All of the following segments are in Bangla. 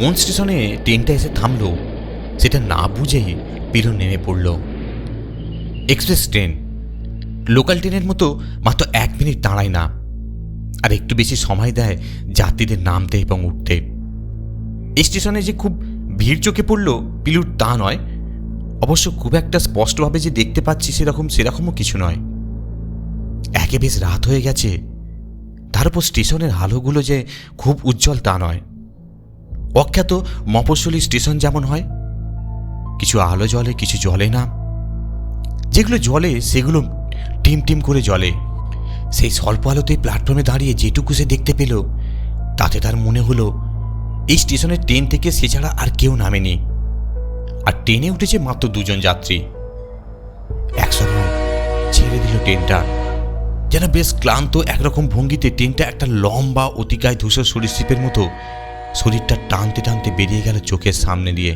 কোন স্টেশনে ট্রেনটা এসে থামলো সেটা না বুঝেই পিলু নেমে পড়ল। এক্সপ্রেস ট্রেন লোকাল ট্রেনের মতো মাত্র 1 মিনিট দাঁড়ায় না, আর একটু বেশি সময় দেয় যাত্রীদের নামতে এবং উঠতে। এই স্টেশনে যে খুব ভিড় চোখে পড়ল পিলুর তা নয়, অবশ্য খুব একটা স্পষ্টভাবে যে দেখতে পাচ্ছি সেরকমও কিছু নয়। একে বেশ রাত হয়ে গেছে, তার উপর স্টেশনের আলোগুলো যে খুব উজ্জ্বল তা নয়। অখ্যাত মফস্বলী স্টেশন যেমন হয়, কিছু আলো জ্বলে কিছু জ্বলে না, যেগুলো জ্বলে সেগুলো টিম টিম করে জ্বলে। সেই স্বল্প আলোতে প্ল্যাটফর্মে দাঁড়িয়ে যেটুকু সে দেখতে পেল তাতে তার মনে হলো এই স্টেশনের ট্রেন থেকে সে ছাড়া আর কেউ নামেনি, আর ট্রেনে উঠেছে মাত্র 2 জন যাত্রী। একসময় ছেড়ে দিল ট্রেনটা, যেন বেশ ক্লান্ত একরকম ভঙ্গিতে ট্রেনটা একটা লম্বা অতিকায় ধূসর সরীসৃপের মতো শরীরটা টানতে টানতে বেরিয়ে গেল চোখের সামনে দিয়ে।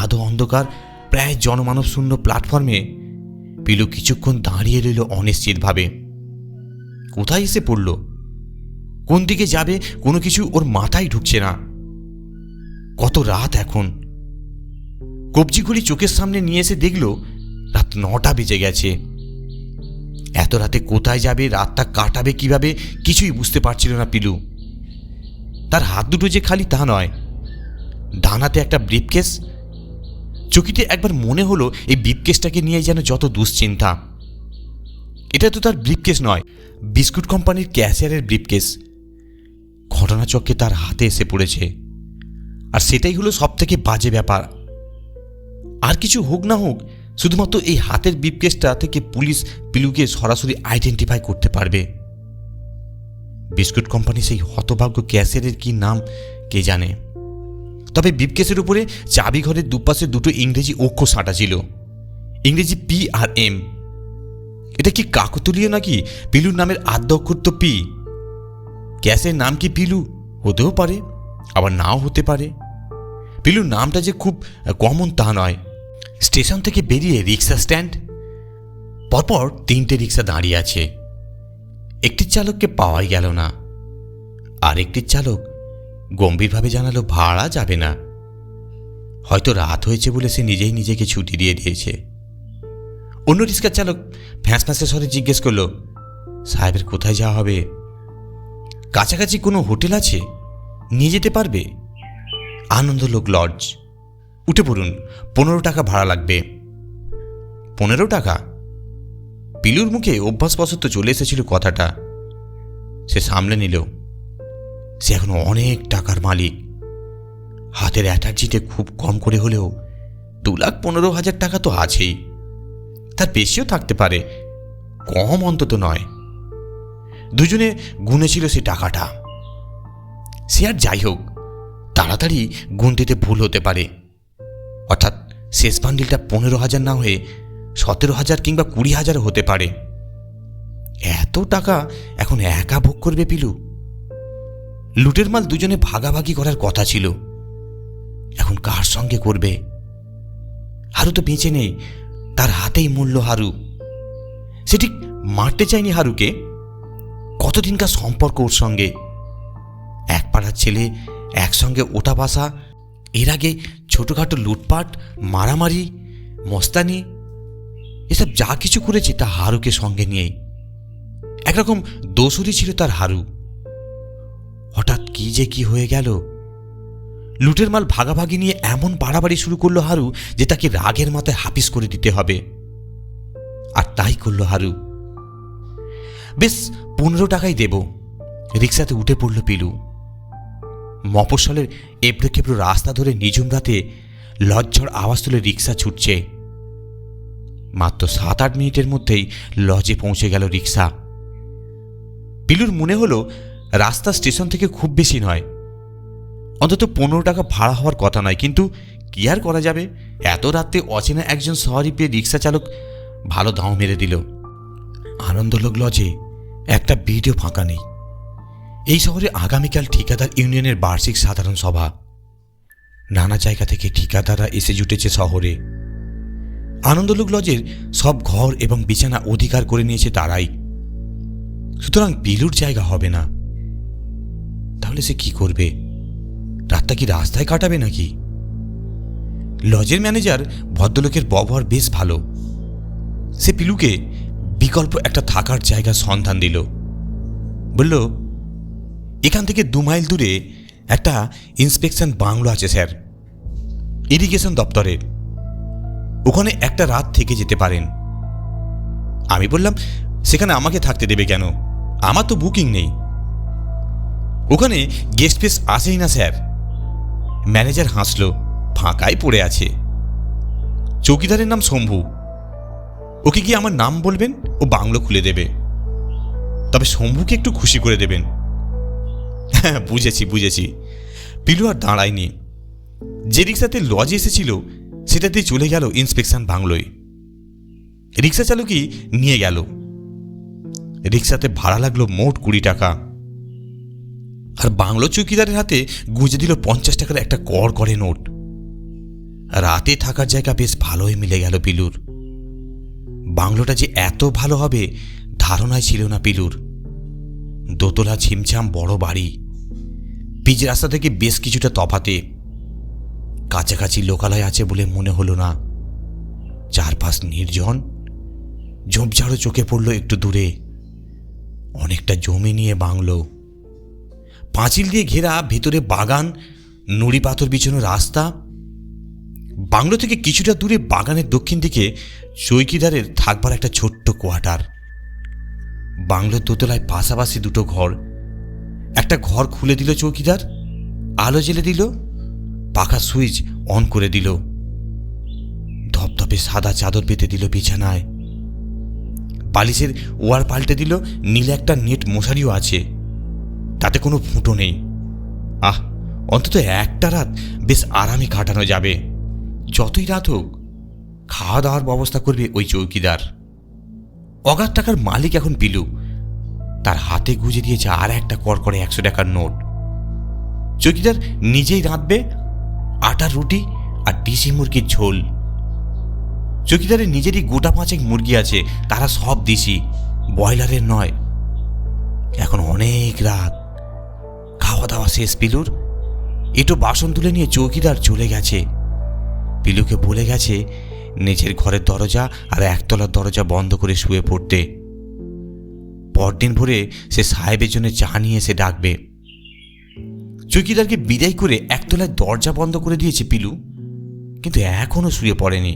আধো অন্ধকার প্রায় জনমানব শূন্য প্ল্যাটফর্মে পিলু কিছুক্ষণ দাঁড়িয়ে রইল অনিশ্চিতভাবে। কোথায় এসে পড়ল, কোন দিকে যাবে কোনো কিছু ওর মাথায় ঢুকছে না। কত রাত এখন, কবজি ঘড়ি চোখের সামনে নিয়ে এসে দেখল রাত 9টা বেজে গেছে। এত রাতে কোথায় যাবে, রাতটা কাটাবে কিভাবে, কিছুই বুঝতে পারছিল না পিলু। তার হাত দুটো যে খালি তা নয়, ডানাতে একটা ব্রিফকেস। চকিতে একবার মনে হলো এই ব্রিফকেসটাকে নিয়ে যেন যত দুশ্চিন্তা। এটা তো তার ব্রিফকেস নয়, বিস্কুট কোম্পানির ক্যাশিয়ারের ব্রিফকেস। ঘটনাচক্রে তার হাতে এসে পড়েছে, আর সেটাই হলো সব থেকে বাজে ব্যাপার। আর কিছু হোক না হোক, শুধুমাত্র এই হাতের ব্রিফকেসটা থেকে পুলিশ পিলুকে সরাসরি আইডেন্টিফাই করতে পারবে। বিস্কুট কোম্পানি সেই হতভাগ্য ক্যাশিয়ারের কি নাম কে জানে, তবে ব্রিফকেসের উপরে চাবি ঘরের দুপাশে দুটো ইংরেজি অক্ষর সাঁটা ছিল, ইংরেজি পি আর এম। এটা কি কাকতালীয় নাকি? পিলুর নামের আদ্য অক্ষর তো পি। ক্যাশের নাম কি পিলু? হতেও পারে, আবার নাও হতে পারে। পিলুর নামটা যে খুব কমন তা নয়। স্টেশন থেকে বেরিয়ে রিক্সা স্ট্যান্ড, পরপর 3টে রিক্সা দাঁড়িয়ে আছে। একটির চালককে পাওয়াই গেল না, আর একটির চালক গম্ভীরভাবে জানালো ভাড়া যাবে না। হয়তো রাত হয়েছে বলে সে নিজেই নিজেকে ছুটি দিয়ে দিয়েছে। অন্য রিক্সার চালক ফ্যাঁস ফ্যাঁসে স্বরে জিজ্ঞেস করলো, সাহেবের কোথায় যাওয়া হবে? কাছাকাছি কোনো হোটেল আছে, নিয়ে যেতে পারবে? আনন্দলোক লজ, উঠে পড়ুন, 15 টাকা ভাড়া লাগবে। 15 টাকা? পিলুর মুখে অভ্যাসবশত চলে এসেছিল কথাটা। সে সামলে নিল, সে এখন অনেক টাকার মালিক। হাতের অ্যাটার্জিতে খুব কম করে হলেও 2,15,000 টাকা তো আছেই, তার বেশিও থাকতে পারে, কম অন্তত নয়। দুজনে গুনেছিল সে টাকাটা। সে আর যাই হোক, তাড়াতাড়ি গুনতিতে ভুল হতে পারে, অর্থাৎ শেষ বান্ডিলটা 15,000 না হয়ে 17,000 কিংবা 20,000 হতে পারে। এত টাকা এখন একা ভোগ করবে পিলু? লুটের মাল দুজনে ভাগাভাগি করার কথা ছিল, এখন কার সঙ্গে করবে? হারু তো বেঁচে নেই, তার হাতেই মূল্য হারু। সে ঠিক মারতে চায়নি হারুকে, কতদিনকার সম্পর্ক ওর সঙ্গে। এক পাড়ার ছেলে, একসঙ্গে ওঠা বসা, এর আগে ছোটোখাটো লুটপাট, মারামারি, মস্তানি, এসব যা কিছু করেছে তা হারুকে সঙ্গে নিয়েই। একরকম দোসরই ছিল তার হারু। হঠাৎ কি যে কি হয়ে গেল! লুটের মাল ভাগাভাগি নিয়ে এমন বাড়াবাড়ি শুরু করলো হারু যে তাকে রাগের মাথায় হাপিস করে দিতে হবে, আর তাই করলো হারু। বেশ 15 টাকাই দেব। রিক্সাতে উঠে পড়ল পিলু। মফস্বলের এবড়ো খেবড়ো রাস্তা ধরে নিঝুম রাতে লজ্জর আওয়াজ তুলে রিক্সা ছুটছে। মাত্র 7-8 মিনিটের মধ্যেই লজে পৌঁছে গেল রিক্সা। পিলুর মনে হলো রাস্তা স্টেশন থেকে খুব বেশি নয়, অন্তত 15 টাকা ভাড়া হওয়ার কথা নয়, কিন্তু কি আর করা যাবে? এত রাতে অচেনা একজন সওয়ারি পেয়ে রিক্সা চালক ভালো দাম মেরে দিল। আনন্দলোক লজে একটা বিডিও ফাঁকা নেই। এই শহরে আগামীকাল ঠিকাদার ইউনিয়নের বার্ষিক সাধারণ সভা। নানা জায়গা থেকে ঠিকাদাররা এসে জুটেছে শহরে। আনন্দলোক লজের সব ঘর এবং বিছানা অধিকার করে নিয়েছে তারাই, সুতরাং পিলুর জায়গা হবে না। তাহলে সে কি করবে? রাতটা কি রাস্তায় কাটাবে নাকি? লজের ম্যানেজার ভদ্রলোকের ব্যবহার বেশ ভালো। সে পিলুকে বিকল্প একটা থাকার জায়গার সন্ধান দিল। বলল, এখান থেকে 2 মাইল দূরে একটা ইন্সপেকশন বাংলো আছে স্যার, ইরিগেশন দপ্তরের। ওখানে একটা রাত থেকে যেতে পারেন। আমি বললাম, সেখানে আমাকে থাকতে দেবে কেন? আমার তো বুকিং নেই। ওখানে গেস্ট ফেস্ট আসেই না স্যার। ম্যানেজার হাসল, ফাঁকাই পড়ে আছে। চৌকিদারের নাম শম্ভু। ওকে গিয়ে আমার নাম বলবেন, ও বাংলো খুলে দেবে। তবে শম্ভুকে একটু খুশি করে দেবেন। হ্যাঁ, বুঝেছি। পিলু আর দাঁড়ায়নি। যে রিক্সাতে লজে এসেছিল সেটাতেই চলে গেল ইন্সপেকশন বাংলোয়। রিক্সা চালকই নিয়ে গেল। রিক্সাতে ভাড়া লাগলো মোট 20 টাকা। আর বাংলো চৌকিদারের হাতে গুঁজে দিল 50 টাকার একটা কড়কড়ে নোট। রাতে থাকার জায়গা বেশ ভালোই মিলে গেল পিলুর। বাংলোটা যে এত ভালো হবে ধারণাই ছিল না পিলুর। দোতলা ছিমছাম বড় বাড়ি, পিচ রাস্তা থেকে বেশ কিছুটা তফাতে। কাছাকাছি লোকালয় আছে বলে মনে হলো না। চারপাশ নির্জন, ঝোপঝাড়ও চোখে পড়ল একটু দূরে। অনেকটা জমি নিয়ে বাংলো, পাঁচিল দিয়ে ঘেরা, ভেতরে বাগান, নুড়ি পাথর বিছানো রাস্তা। বাংলো থেকে কিছুটা দূরে বাগানের দক্ষিণ দিকে চৌকিদারের থাকবার একটা ছোট্ট কোয়ার্টার। বাংলোর দোতলায় পাশাপাশি 2টো ঘর। একটা ঘর খুলে দিল চৌকিদার, আলো জ্বেলে দিল, পাখা সুইচ অন করে দিল। ধপধপে সাদা চাদর পেতে দিল বিছানায়। বালিশের ওয়ার পাল্টে দিল, নীলে একটা নেট মশারিও আছে, তাতে কোনো ফুটো নেই। অন্তত একটা রাত বেশ আরামে কাটানো যাবে। যতই রাত হোক খাওয়া দাওয়ার ব্যবস্থা করবে ওই চৌকিদার। অগাধ টাকার মালিক এখন পিলু। তার হাতে গুঁজে দিয়েছে আর একটা কড়কড়ে 100 টাকার নোট। চৌকিদার নিজেই রাঁধবে আটার রুটি আর দেশি মুরগির ঝোল। চৌকিদারের নিজেরই গোটা 5 মুরগি আছে, তারা সব দেশি, ব্রয়লারের নয়। এখন অনেক রাত, খাওয়া দাওয়া শেষ পিলুর। একটু বাসন তুলে নিয়ে চৌকিদার চলে গেছে। পিলুকে বলে গেছে নিচের ঘরের দরজা আর একতলার দরজা বন্ধ করে শুয়ে পড়তে। পরদিন ভোরে সে সাহেবের জন্য চা নিয়ে এসে ডাকবে। চৌকিদারকে বিদায় করে একতলায় দরজা বন্ধ করে দিয়েছে পিলু, কিন্তু এখনো শুয়ে পড়েনি।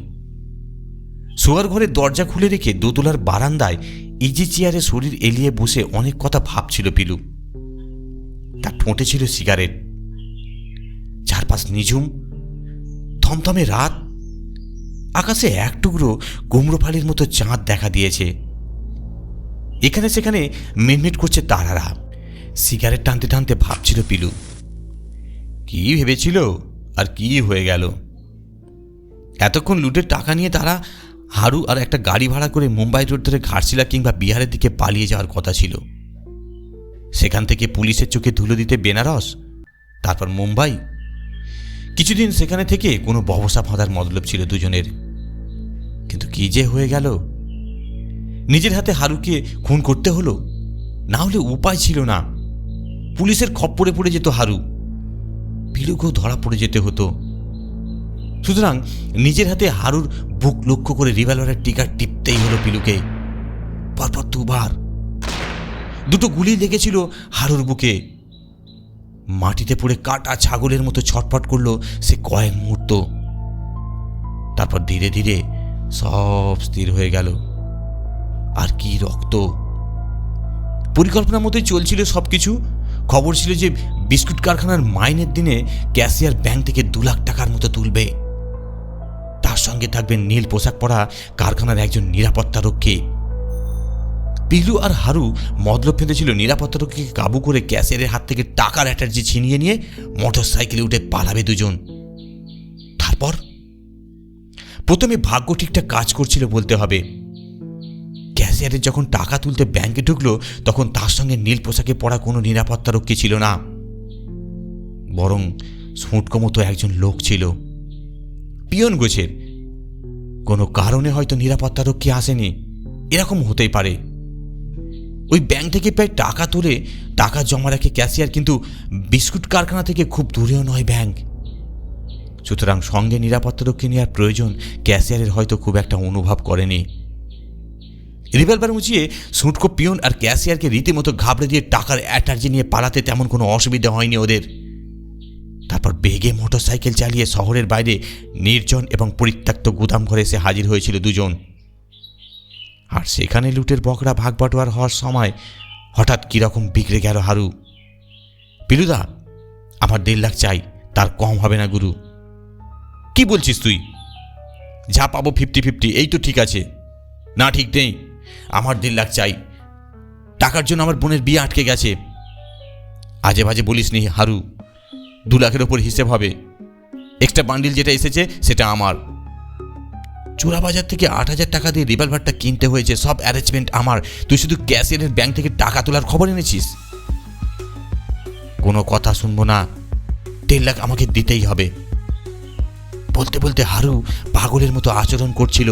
শোয়ার ঘরের দরজা খুলে রেখে দোতলার বারান্দায় ইজি চেয়ারে শরীর এলিয়ে বসে অনেক কথা ভাবছিল পিলু। তার ঠোঁটে ছিল সিগারেট। চারপাশ নিঝুম, থমথমে রাত। আকাশে এক টুকরো কুমড়ো ফালির মতো চাঁদ দেখা দিয়েছে। এখানে সেখানে মিটমিট করছে তারারা। সিগারেট টানতে টানতে ভাবছিল পিলু, কি ভেবেছিল আর কি হয়ে গেল। এতক্ষণ লুটের টাকা নিয়ে তারা হারু আর একটা গাড়ি ভাড়া করে মুম্বাই রোড ধরে ঘাটশিলা কিংবা বিহারের দিকে পালিয়ে যাওয়ার কথা ছিল। সেখান থেকে পুলিশের চোখে ধুলো দিতে বেনারস, তারপর মুম্বাই। কিছুদিন সেখানে থেকে কোনো ব্যবসা ফাঁদার মতলব ছিল দুজনের। কিন্তু কি যে হয়ে গেল। নিজের হাতে হারুকে খুন করতে হলো, না হলে উপায় ছিল না। পুলিশের খপ্পরে পড়ে যেত হারু, পিলুকেও ধরা পড়ে যেতে হতো। সুতরাং নিজের হাতে হারুর বুক লক্ষ্য করে রিভলভারের টিকার টিপতেই হলো পিলুকে। পরপর 2 বার 2টো গুলি লেগেছিল হারুর বুকে। মাটিতে পড়ে কাটা ছাগলের মতো ছটফট করলো সে কয়েক মুহূর্ত। তারপর ধীরে ধীরে সব স্থির হয়ে গেল। আর কি রক্ত! পরিকল্পনা মতোই চলছিল সবকিছু। খবর ছিল যে বিস্কুট কারখানার মাইনের দিনে ক্যাশিয়ার ব্যাংক থেকে 2 লাখ টাকার মতো তুলবে। তার সঙ্গে থাকবেন নীল পোশাক পরা কারখানার একজন নিরাপত্তা রক্ষী। পিলু আর হারু মতলব ফেঁদেছিল নিরাপত্তা রক্ষীকে কাবু করে ক্যাশিয়ারের হাত থেকে টাকার অ্যাটার্জি ছিনিয়ে নিয়ে মোটর সাইকেলে উঠে পালাবে দুজন। তারপর প্রথমে ভাগ্য ঠিকঠাক কাজ করছিল বলতে হবে। ক্যাশিয়ারের যখন টাকা তুলতে ব্যাংকে ঢুকলো তখন তার সঙ্গে নীল পোশাকে পরা কোনো নিরাপত্তা রক্ষী ছিল না, বরং সুটকো মতো একজন লোক ছিল পিয়ন গোছের। কোনো কারণে হয়তো নিরাপত্তা রক্ষী আসেনি, এরকম হতেই পারে। ওই ব্যাংক থেকে প্রায় টাকা তুলে টাকা জমা রাখে ক্যাশিয়ার, কিন্তু বিস্কুট কারখানা থেকে খুব দূরেও নয় ব্যাংক। সুতরাং সঙ্গে নিরাপত্তারক্ষী নেওয়ার প্রয়োজন ক্যাশিয়ারের হয়তো খুব একটা অনুভব করেনি। রিভলভার উঁচিয়ে সুটকো পিয়ন আর ক্যাশিয়ারকে রীতিমতো ঘাবড়ে দিয়ে টাকার অ্যাটার্জি নিয়ে পালাতে তেমন কোনো অসুবিধা হয়নি ওদের। তারপর বেগে মোটরসাইকেল চালিয়ে শহরের বাইরে নির্জন এবং পরিত্যক্ত গুদাম ঘরে এসে হাজির হয়েছিল দুজন। আর সেখানে লুটের বকরা ভাগ বাটোয়ার হওয়ার সময় হঠাৎ কীরকম বিগড়ে গেল হারু। পিলুদা, আমার 1.5 লাখ চাই, তার কম হবে না গুরু। কি বলছিস তুই? যা পাবো 50-50, এই তো ঠিক আছে। না, ঠিক নেই, আমার 1.5 লাখ চাই। টাকার জন্য আমার বোনের বিয়ে আটকে গেছে। আজে বাজে বলিস নি হারু, 2 লাখের ওপর হিসেব হবে। এক্সট্রা বান্ডিল যেটা এসেছে সেটা আমার। চোরাবাজার থেকে 8,000 টাকা দিয়ে রিভলভারটা কিনতে হয়েছে, সব অ্যারেঞ্জমেন্ট আমার। তুই শুধু ক্যাশিয়ারের ব্যাংক থেকে টাকা তোলার খবর এনেছিস। কোনো কথা শুনবো না, 1.5 লাখ আমাকে দিতেই হবে। বলতে বলতে হারু পাগলের মতো আচরণ করছিল।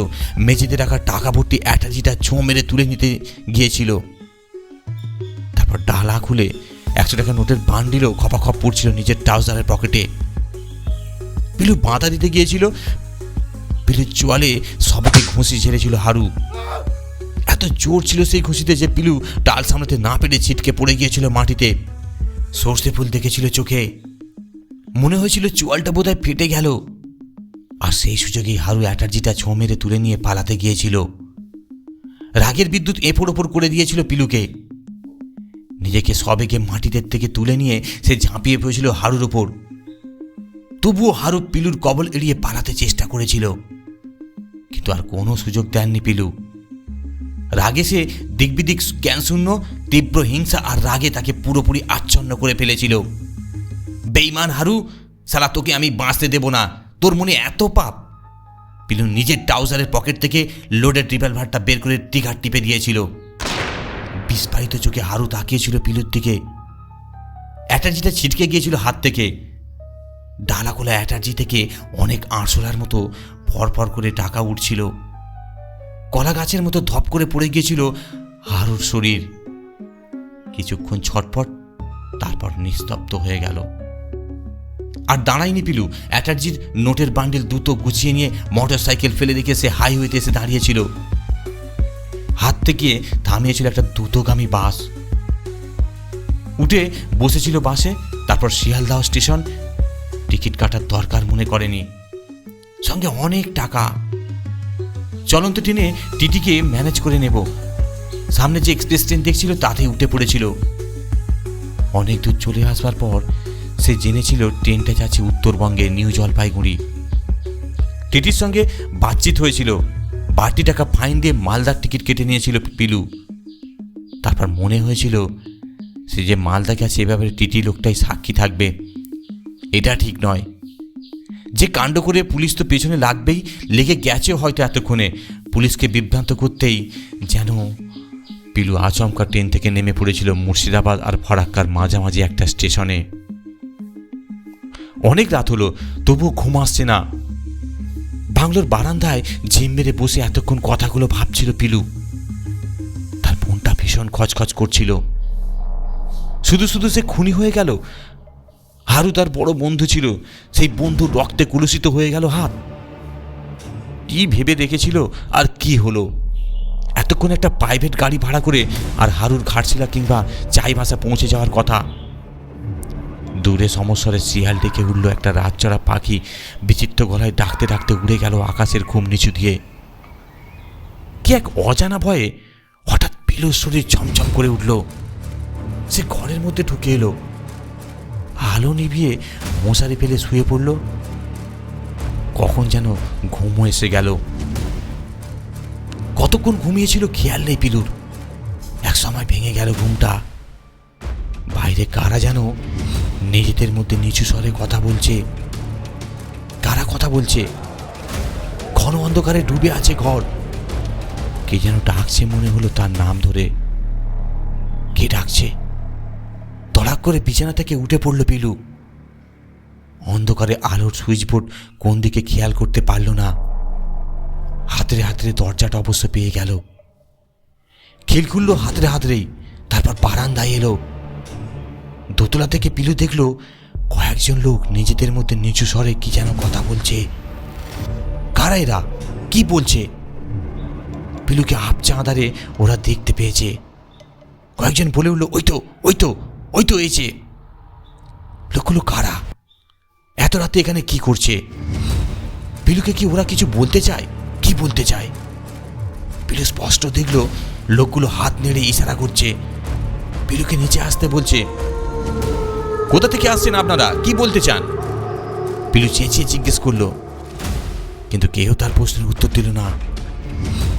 মেঝেতে রাখা টাকা ভর্তি অ্যাটার্জিটা ছোঁ মেরে তুলে নিতে গিয়েছিল। তারপর ডালা খুলে 100 টাকা নোটের বান্ডিলও খপাখপ পড়ছিল নিজের ট্রাউজারের পকেটে। পিলু বাঁধা দিতে গিয়েছিল, পিলুর চোয়ালে সবকে ঘুষি ঝেড়েছিল হারু। এত জোর ছিল সেই ঘুষিতে যে পিলু ডাল সামলাতে না পেরে ছিটকে পড়ে গিয়েছিল মাটিতে। সর্ষে ফুল দেখেছিল চোখে, মনে হয়েছিল চোয়ালটা বোধহয় ফেটে গেল। আর সেই সুযোগেই হারু অ্যাটার্জিটা ছোঁ মেরে তুলে নিয়ে পালাতে গিয়েছিল। রাগের বিদ্যুৎ এপর ওপর করে দিয়েছিল পিলুকে। নিজেকে সবেগে মাটিতে থেকে তুলে নিয়ে সে ঝাঁপিয়ে পড়েছিল হারুর ওপর। তবুও হারু পিলুর কবল এড়িয়ে পালাতে চেষ্টা করেছিল, কিন্তু আর কোনো সুযোগ দেননি পিলু। রাগে সে দিকবিদিক জ্ঞান শূন্য, তীব্র হিংসা আর রাগে তাকে পুরোপুরি আচ্ছন্ন করে ফেলেছিল। বেঈমান হারু, শালা তোকে আমি বাঁচতে দেব না, তোর মনে এত পাপ। পিলু নিজের ট্রাউজারের পকেট থেকে লোডেড রিভলভারটা বের করে ট্রিগার টিপে দিয়েছিল। বিস্ফারিত চোখে হারু তাকিয়েছিল পিলুর দিকে। অ্যাটার্জিটা ছিটকে গিয়েছিল হাত থেকে। ডালা খোলা অ্যাটার্জি থেকে অনেক আরশোলার মতো ফরফর করে টাকা উঠছিল। কলা গাছের মতো ধপ করে পড়ে গিয়েছিল হারুর শরীর। কিছুক্ষণ ছটফট, তারপর নিস্তব্ধ হয়ে গেল। আর দাঁড়ায়নি পিলু। অ্যাটার্জির নোটের বান্ডিল দ্রুত গুছিয়ে নিয়ে মোটরসাইকেল ফেলে রেখে সে হাইওয়েতে এসে দাঁড়িয়েছিল। হাত থেকে থামিয়েছিল একটা দ্রুতগামী বাস। উঠে বসেছিল বাসে। তারপর শিয়ালদাহ স্টেশন। টিকিট কাটার দরকার মনে করেনি। সঙ্গে অনেক টাকা। চলন্ত ট্রেনে টিটিকে ম্যানেজ করে নেব। সামনে যে এক্সপ্রেস ট্রেন দেখছিল তাতেই উঠে পড়েছিল। অনেক দূর চলে আসবার পর সে জেনেছিল ট্রেনটা যাচ্ছে উত্তরবঙ্গে নিউ জলপাইগুড়ি। টিটির সঙ্গে বাতচিত হয়েছিল। বাড়তি টাকা ফাইন দিয়ে মালদার টিকিট কেটে নিয়েছিল পিলু। তারপর মনে হয়েছিল সে যে মালদা গেছে এ ব্যাপারে টিটি লোকটাই সাক্ষী থাকবে। এটা ঠিক নয়। যে কাণ্ড করে পুলিশ তো পেছনে লাগবেই, লেগে গেছেও হয়তো এতক্ষণে। পুলিশকে বিভ্রান্ত করতেই যেন পিলু আচমকা ট্রেন থেকে নেমে পড়েছিল মুর্শিদাবাদ আর ফরাক্কার মাঝামাঝি একটা স্টেশনে। অনেক রাত হলো, তবুও ঘুম আসছে না। বাংলোর বারান্দায় ঝিম মেরে বসে এতক্ষণ কথাগুলো ভাবছিল পিলু। তার মনটা ভীষণ খচখচ করছিল। শুধু শুধু সে খুনি হয়ে গেল। হারু তার বড় বন্ধু ছিল, সেই বন্ধুর রক্তে কুলুষিত হয়ে গেল হাত। কি ভেবে রেখেছিল আর কি হলো? এতক্ষণ একটা প্রাইভেট গাড়ি ভাড়া করে আর হারুর ঘাটশিলা কিংবা চাইবাসা পৌঁছে যাওয়ার কথা। দূরে সমস্বরে শিয়াল ডেকে উঠল একটা রাতচরা পাখি। বিচিত্র গলায় ডাকতে ডাকতে উড়ে গেল আকাশের ঘুম নিচু দিয়ে। কি এক অজানা ভয়ে হঠাৎ পিলুর শরীর ছমছম করে উঠল। সে ঘরের মধ্যে ঢুকে এলো। আলো নিভিয়ে মশারি ফেলে শুয়ে পড়ল। কখন যেন ঘুমও এসে গেল। কতক্ষণ ঘুমিয়েছিল খেয়াল নেই পিলুর। এক সময় ভেঙে গেল ঘুমটা। বাইরে কারা যেন নিজেদের মধ্যে নিচু স্বরে কথা বলছে। কারা কথা বলছে? ঘন অন্ধকারে ডুবে আছে ঘর। কে যেন ডাকছে, মনে হলো তার নাম ধরে। কে ডাকছে? তড়াক করে বিছানা থেকে উঠে পড়ল পিলু। অন্ধকারে আলোর সুইচ বোর্ড কোন দিকে খেয়াল করতে পারল না। হাতড়ে হাতড়ে দরজাটা অবশ্য পেয়ে গেল। খিল খুলল হাতড়ে হাতড়েই। তারপর বারান্দায় এলো। দোতলা থেকে পিলু দেখলো কয়েকজন লোক নিজেদের মধ্যে নিচু স্বরে কি যেন কথা বলছে। কারা এরা, কি বলছে? পিলুকে আপচা আঁধারে ওরা দেখতে পেয়েছে। কয়েকজন বলে উঠলো, ওই তো ওই তো ওই তো এসে। লোকগুলো কারা, এত রাতে এখানে কি করছে? পিলুকে কি ওরা কিছু বলতে চায়? কি বলতে চায়? পিলু স্পষ্ট দেখলো লোকগুলো হাত নেড়ে ইশারা করছে, পিলুকে নিচে আসতে বলছে। কোথা থেকে আসছেন আপনারা, কি বলতে চান? পিলু চেঁচিয়ে জিজ্ঞেস করলো, কিন্তু কেউ তার প্রশ্নের উত্তর দিল না।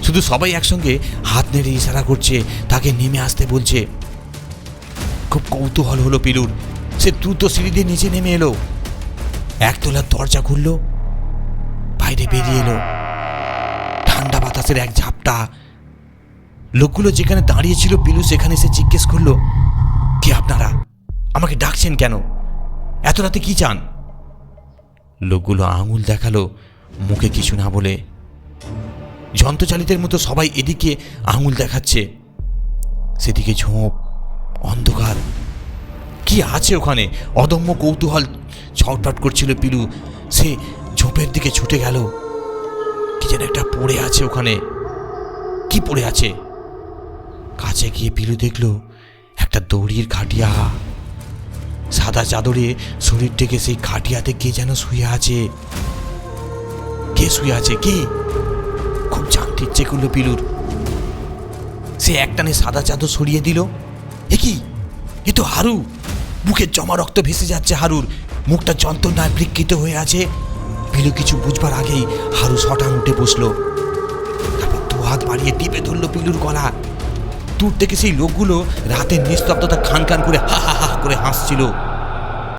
শুধু সবাই একসঙ্গে হাত নেড়ে ইশারা করছে, তাকে নেমে আসতে বলছে। খুব কৌতূহল হলো পিলুর। সে দ্রুত সিঁড়ি দিয়ে নিচে নেমে এলো। একতলার দরজা খুললো, বাইরে বেরিয়ে এলো। ঠান্ডা বাতাসের এক ঝাপটা। লোকগুলো যেখানে দাঁড়িয়ে ছিল পিলু সেখানে এসে জিজ্ঞেস করলো, কে আপনারা, আমাকে ডাকছেন কেন, এত রাতে কি চান? লোকগুলো আঙুল দেখালো, মুখে কিছু না বলে। যন্ত্রচালিতের মতো সবাই এদিকে আঙুল দেখাচ্ছে, সেদিকে ঝোঁপ, অন্ধকার। কি আছে ওখানে? অদম্য কৌতূহল ছটফট করছিল পিলু। সে ঝোপের দিকে ছুটে গেল। কি যেন একটা পড়ে আছে ওখানে। কি পড়ে আছে? কাছে গিয়ে পিলু দেখলো একটা দড়ির খাটিয়া। সাদা চাদরে শরীর থেকে সেই খাটিয়াতে কে যেন শুয়ে আছে। কে শুয়ে আছে? কে? খুব জানতে ইচ্ছে করলো পিলুর। সে একটানে সাদা চাদর সরিয়ে দিল। এ কি? এ তো হারু। বুকের জমা রক্ত ভেসে যাচ্ছে হারুর, মুখটা যন্ত্রণায় বিকৃত হয়ে আছে। পিলু কিছু বুঝবার আগেই হারু শটান উঠে বসলো। তারপর দু হাত বাড়িয়ে টিপে ধরলো পিলুর গলা। দূর থেকে সেই লোকগুলো রাতের নিস্তব্ধতা খান খান করে হা হা হা করে হাসছিল।